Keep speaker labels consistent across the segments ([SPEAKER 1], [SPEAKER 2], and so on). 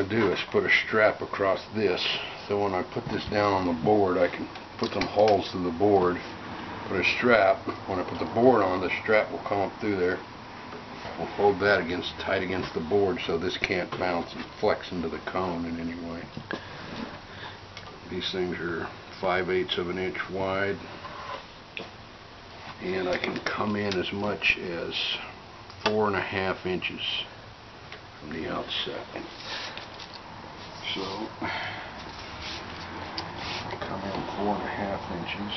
[SPEAKER 1] to do is put a strap across this, so when I put this down on the board I can put some holes through the board, put a strap. When I put the board on, the strap will come up through there. We'll hold that tight against the board so this can't bounce and flex into the cone in any way. These things are 5/8 of an inch wide, and I can come in as much as 4.5 inches from the outside. So come in 4.5 inches,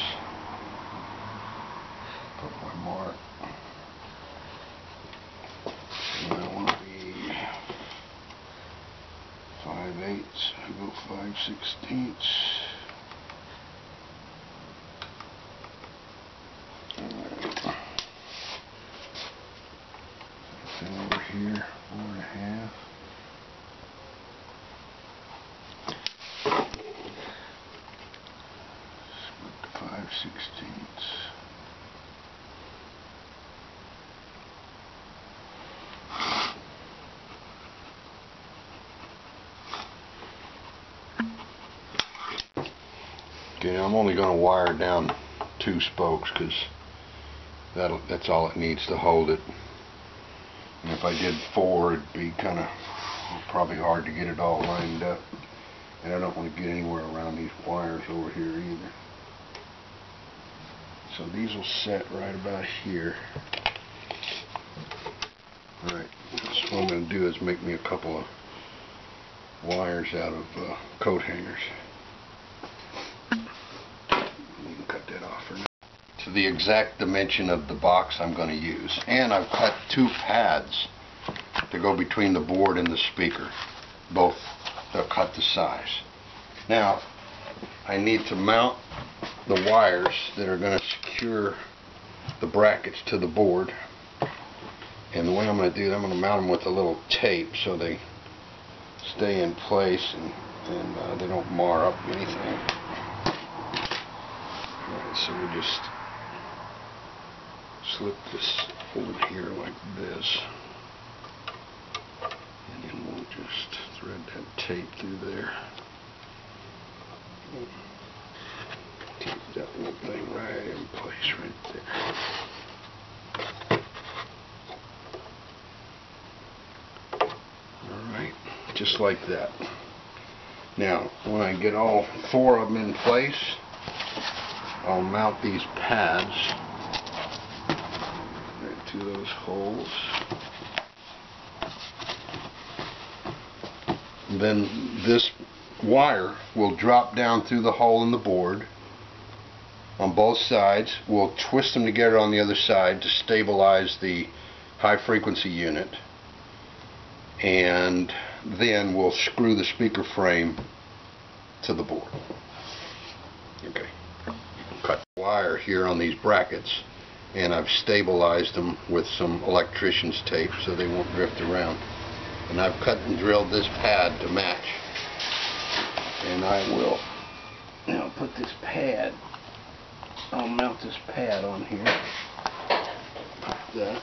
[SPEAKER 1] put my mark, and I want to be 5/8, I go 5/16. Same over here, 4.5. Split 5/16. Okay, I'm only going to wire down 2 spokes because that's all it needs to hold it. And if I did 4, it'd be kind of probably hard to get it all lined up. And I don't want to get anywhere around these wires over here either. So these will set right about here. Alright, so what I'm going to do is make me a couple of wires out of coat hangers. You can cut that off for now. To the exact dimension of the box I'm going to use. And I've cut 2 pads to go between the board and the speaker. Both they'll cut the size. Now I need to mount the wires that are going to secure the brackets to the board. And the way I'm going to do that, I'm going to mount them with a little tape so they stay in place and they don't mar up anything. Alright, so we just slip this over here like this, and then we'll just thread that tape through there. Keep that little thing right in place right there. Alright, just like that. Now, when I get all 4 of them in place, I'll mount these pads right to those holes. Then this wire will drop down through the hole in the board on both sides. We'll twist them together on the other side to stabilize the high frequency unit, and then we'll screw the speaker frame to the board. Okay. Cut wire here on these brackets, and I've stabilized them with some electrician's tape so they won't drift around. And I've cut and drilled this pad to match. And I will now put this pad, I'll mount this pad on here like that.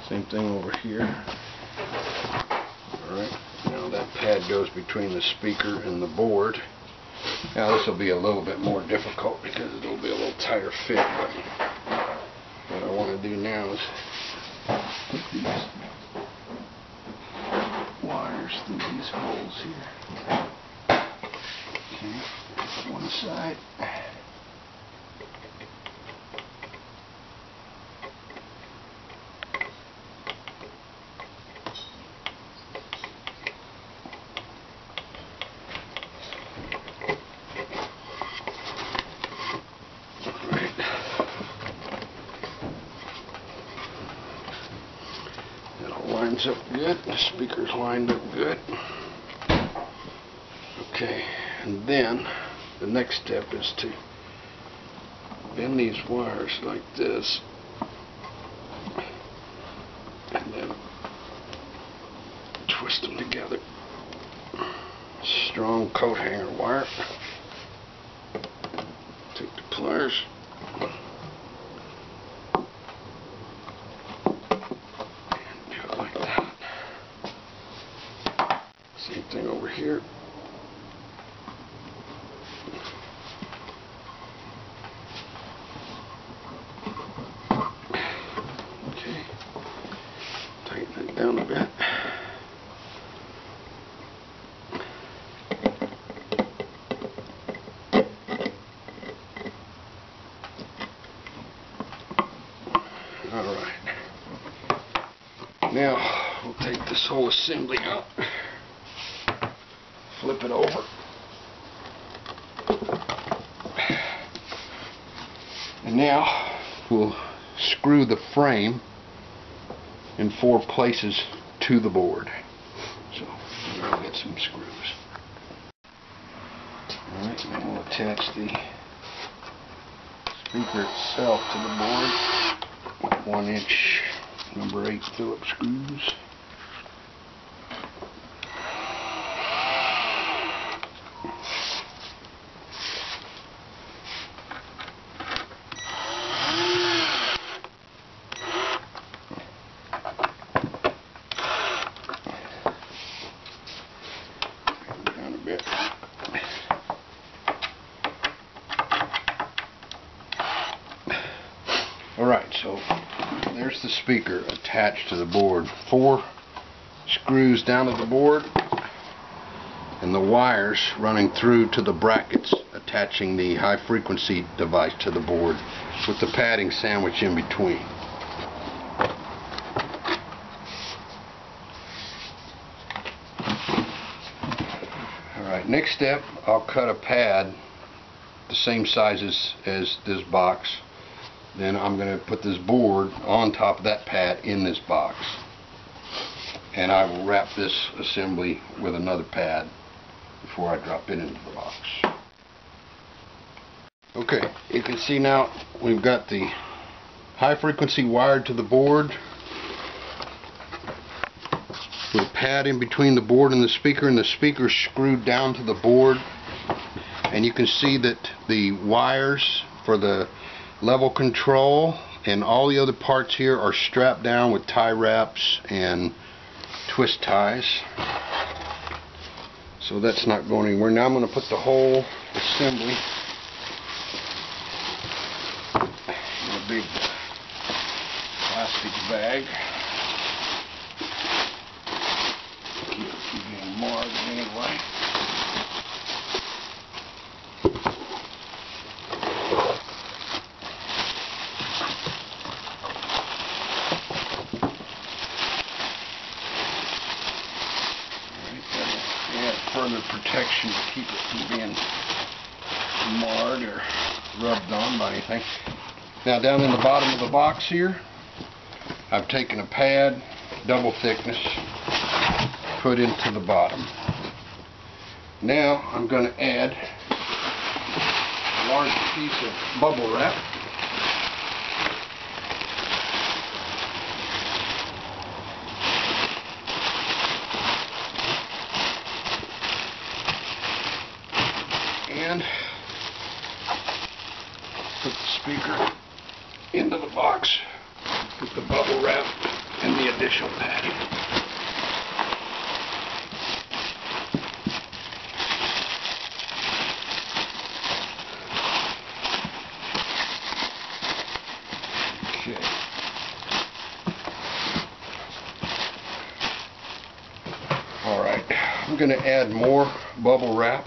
[SPEAKER 1] Same thing over here. Alright, now that pad goes between the speaker and the board. Now this will be a little bit more difficult because it'll be a little tighter fit, but what I want to do now is put these wires through these holes here. Okay, one side. Lines up good, the speaker's lined up good. Okay, and then the next step is to bend these wires like this, and then twist them together. Strong coat hanger wire. Take the pliers. thing over here. Okay, tighten it down a bit. Alright, now we'll take this whole assembly out, flip it over, and now we'll screw the frame in 4 places to the board. So we'll get some screws. Alright, now we'll attach the speaker itself to the board. 1-inch number 8 Phillips screws. Down a bit. Alright, so there's the speaker attached to the board. 4 screws down to the board and the wires running through to the brackets attaching the high frequency device to the board with the padding sandwiched in between. Alright, next step, I'll cut a pad the same sizes as this box. Then I'm going to put this board on top of that pad in this box. And I will wrap this assembly with another pad before I drop it into the box. Okay, you can see now we've got the high frequency wired to the board with a pad in between the board and the speaker screwed down to the board. And you can see that the wires for the level control and all the other parts here are strapped down with tie wraps and twist ties, so that's not going anywhere. Now I'm going to put the whole assembly in a big plastic bag. Keep it from being marred in any way. Further protection to keep it from being marred or rubbed on by anything. Now down in the bottom of the box here, I've taken a pad, double thickness, put into the bottom. Now I'm going to add a large piece of bubble wrap. And put the speaker into the box with the bubble wrap and the additional padding. Okay. Alright, I'm going to add more bubble wrap.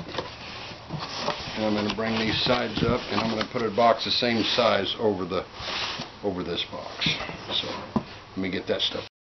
[SPEAKER 1] And I'm going to bring these sides up, and I'm going to put a box the same size over this box. So let me get that stuff.